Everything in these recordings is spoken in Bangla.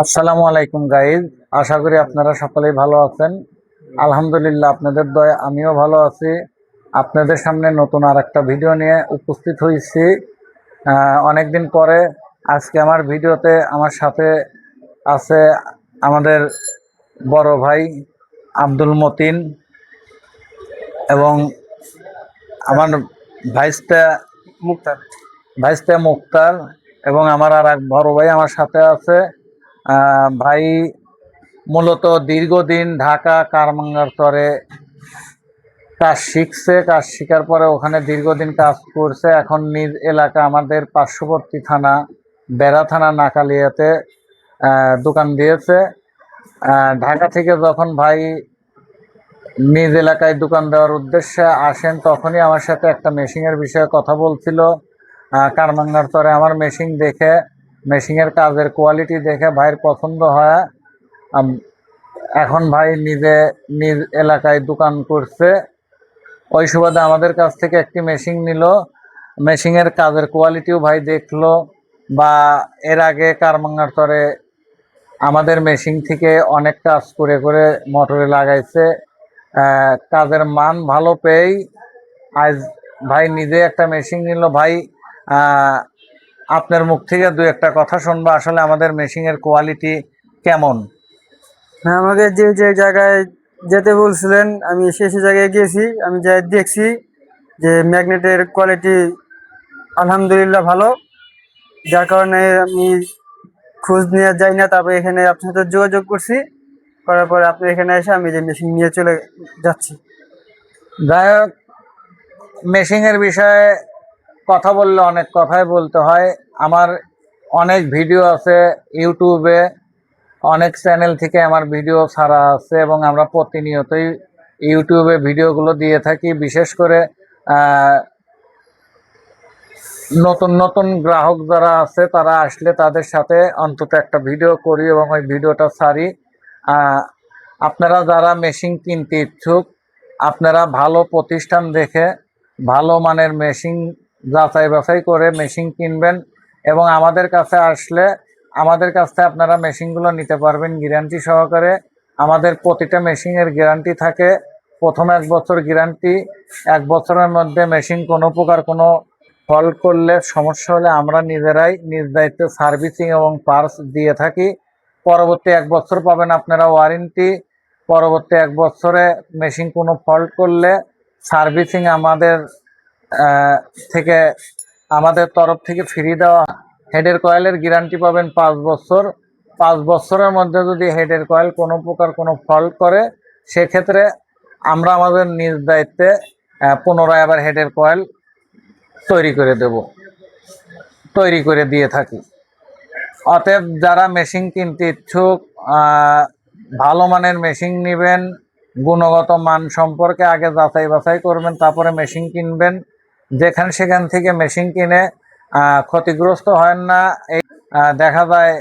আসসালামু আলাইকুম গাইজ, আশা করি আপনারা সকলেই ভালো আছেন। আলহামদুলিল্লাহ, আপনাদের দয়ায় আমিও ভালো আছি। আপনাদের সামনে নতুন আর একটা ভিডিও নিয়ে উপস্থিত হয়েছি অনেকদিন পরে। আজকে আমার ভিডিওতে আমার সাথে আছে আমাদের বড় ভাই আব্দুল মতিন এবং আমার ভাইস্তা মুক্তার। মুক্তার এবং আমার আর এক বড় ভাই আমার সাথে আছে। ভাই মূলত দীর্ঘদিন ঢাকা কারমাঙ্গার চরে কাজ শিখছে, কাজ শিখার পরে ওখানে দীর্ঘদিন কাজ করছে। এখন নিজ এলাকা আমাদের পার্শ্ববর্তী থানা বেড়া থানা নাকালিয়াতে দোকান দিয়েছে। ঢাকা থেকে যখন ভাই নিজ এলাকায় দোকান দেওয়ার উদ্দেশ্যে আসেন তখনই আমার সাথে একটা মেশিনের বিষয়ে কথা বলছিল। কারমাঙ্গার চরে আমার মেশিন দেখে, মেশিনের কাজের কোয়ালিটি দেখে ভাইয়ের পছন্দ হয়। এখন ভাই নিজ এলাকায় দোকান করছে। ওই সুবাদে আমাদের কাছ থেকে একটি মেশিন নিল, মেশিনের কাজের কোয়ালিটিও ভাই দেখলো। বা এর আগে কারমাঙ্গার চরে আমাদের মেশিন থেকে অনেক কাজ করে করে মোটরে লাগাইছে। কাজের মান ভালো পেয়েই আজ ভাই নিজে একটা মেশিন নিল। ভাই আপনার মুখ থেকে দু একটা কথা শুনবো, আসলে আমাদের মেশিনের কোয়ালিটি কেমন। হ্যাঁ, আমাকে যে যে জায়গায় যেতে বলছিলেন আমি সে জায়গায় গিয়েছি। আমি যাই দেখছি যে ম্যাগনেটের কোয়ালিটি আলহামদুলিল্লাহ ভালো, যার কারণে আমি খোঁজ নিয়ে যাই না। তারপরে এখানে আপনার সাথে যোগাযোগ করছি, করার পরে আপনি এখানে এসে আমি যে মেশিন নিয়ে চলে যাচ্ছি। যাই হোক, মেশিনের বিষয়ে কথা বললে অনেক কথাই বলতে হয়। আমার অনেক ভিডিও আছে ইউটিউবে, অনেক চ্যানেল থেকে আমার ভিডিও ছাড়া আছে এবং আমরা প্রতিনিয়তই ইউটিউবে ভিডিওগুলো দিয়ে থাকি। বিশেষ করে নতুন নতুন গ্রাহক যারা আছে তারা আসলে তাদের সাথে অন্তত একটা ভিডিও করি এবং ওই ভিডিওটা ছাড়ি। আপনারা যারা মেশিন কিনতে ইচ্ছুক, আপনারা ভালো প্রতিষ্ঠান দেখে ভালো মানের মেশিন যাচাই বাছাই করে মেশিন কিনবেন এবং আমাদের কাছে আসলে আমাদের কাছ থেকে আপনারা মেশিনগুলো নিতে পারবেন গ্যারান্টি সহকারে। আমাদের প্রতিটা মেশিনের গ্যারান্টি থাকে। প্রথম 1 বছর গ্যারান্টি। 1 বছরের মধ্যে মেশিন কোনো প্রকার কোনো ফল্ট করলে, সমস্যা হলে আমরা নিজেরাই নিজ দায়িত্বে সার্ভিসিং এবং পার্টস দিয়ে থাকি। পরবর্তী 1 বছর পাবেন আপনারা ওয়ারেন্টি। পরবর্তী 1 বছরে মেশিন কোনো ফল্ট করলে সার্ভিসিং থেকে আমাদের তরফ থেকে ফ্রি দেওয়া। হেডের কয়েলের গ্যারান্টি পাবেন 5 বছর। 5 বছরের মধ্যে যদি হেডের কয়েল কোনো প্রকার কোনো ফল্ট করে, সেক্ষেত্রে আমরা আমাদের নিজ দায়িত্বে পুনরায় আবার হেডের কয়েল তৈরি করে দিয়ে থাকি। অতএব যারা মেশিন কিনতে ইচ্ছুক, ভালো মানের মেশিন নেবেন, গুণগত মান সম্পর্কে আগে যাচাই বাছাই করবেন, তারপরে মেশিন কিনবেন। সেখান থেকে মেশিন কিনে ক্ষতিগ্রস্ত হয় না। এই দেখা যায়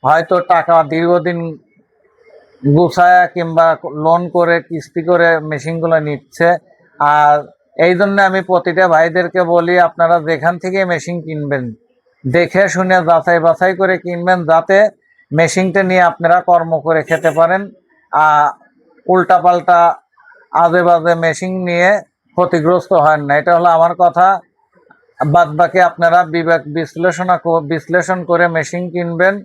হয়তো টাকা দীর্ঘদিন গুছায়া কিংবা লোন করে কিস্তি করে মেশিনগুলো নিচ্ছে। আর এই জন্য আমি প্রতিটা ভাইদেরকে বলি, আপনারা যেখান থেকে মেশিন কিনবেন দেখে শুনে যাচাই বাছাই করে কিনবেন, যাতে মেশিনটা নিয়ে আপনারা কর্ম করে খেতে পারেন। উল্টাপাল্টা আজে বাজে মেশিন নিয়ে ক্ষতিগ্রস্ত হয় না, এটা হলো আমার কথা। বাদ বাকি আপনারা বিবেক বিশ্লেষণ করে মেশিন কিনবেন।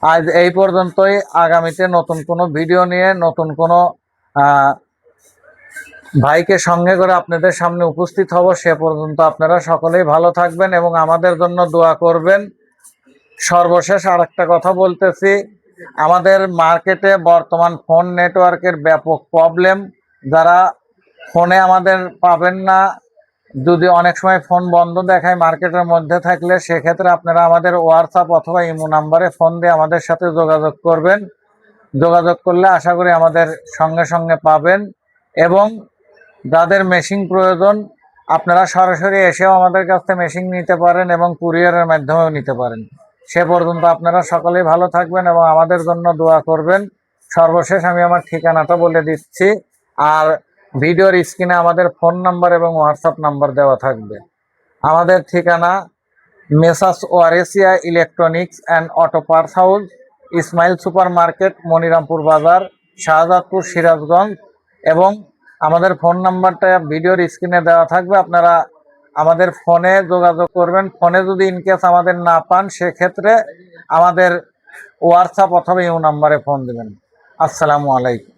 আজ এই পর্যন্তই। আগামীতে নতুন কোনো ভিডিও নিয়ে নতুন কোনো ভাইকে সঙ্গে করে আপনাদের সামনে উপস্থিত হব। সে পর্যন্ত আপনারা সকলেই ভালো থাকবেন এবং আমাদের জন্য দোয়া করবেন। সর্বশেষ আর একটা কথা বলতেছি, আমাদের মার্কেটে বর্তমান ফোন নেটওয়ার্কের ব্যাপক প্রবলেম। যারা ফোনে আমাদের পাবেন না, যদি অনেক সময় ফোন বন্ধ দেখায় মার্কেটের মধ্যে থাকলে, সেক্ষেত্রে আপনারা আমাদের হোয়াটসঅ্যাপ অথবা ইমো নাম্বারে ফোন দিয়ে আমাদের সাথে যোগাযোগ করবেন। যোগাযোগ করলে আশা করি আমাদের সঙ্গে সঙ্গে পাবেন। এবং যাদের মেশিন প্রয়োজন, আপনারা সরাসরি এসেও আমাদের কাছ থেকে মেশিন নিতে পারেন এবং কুরিয়ারের মাধ্যমেও নিতে পারেন। সে পর্যন্ত আপনারা সকলেই ভালো থাকবেন এবং আমাদের জন্য দোয়া করবেন। সর্বশেষ আমি আমার ঠিকানাটা বলে দিচ্ছি, আর ভিডিওর স্ক্রিনে আমাদের ফোন নাম্বার এবং হোয়াটসঅ্যাপ নাম্বার দেওয়া থাকবে। আমাদের ঠিকানা messrs Waresia electronics and auto parts house, Ismail super market, Monirampur Bazar, Shahjadpur, Sirajganj. এবং আমাদের ফোন নাম্বারটা ভিডিওর স্ক্রিনে দেওয়া থাকবে, আপনারা আমাদের ফোনে যোগাযোগ করবেন। ফোনে যদি ইনকেস আমাদের না পান, সেক্ষেত্রে আমাদের হোয়াটসঅ্যাপ অথবা ইউ নাম্বারে ফোন দেবেন। আসসালামু আলাইকুম।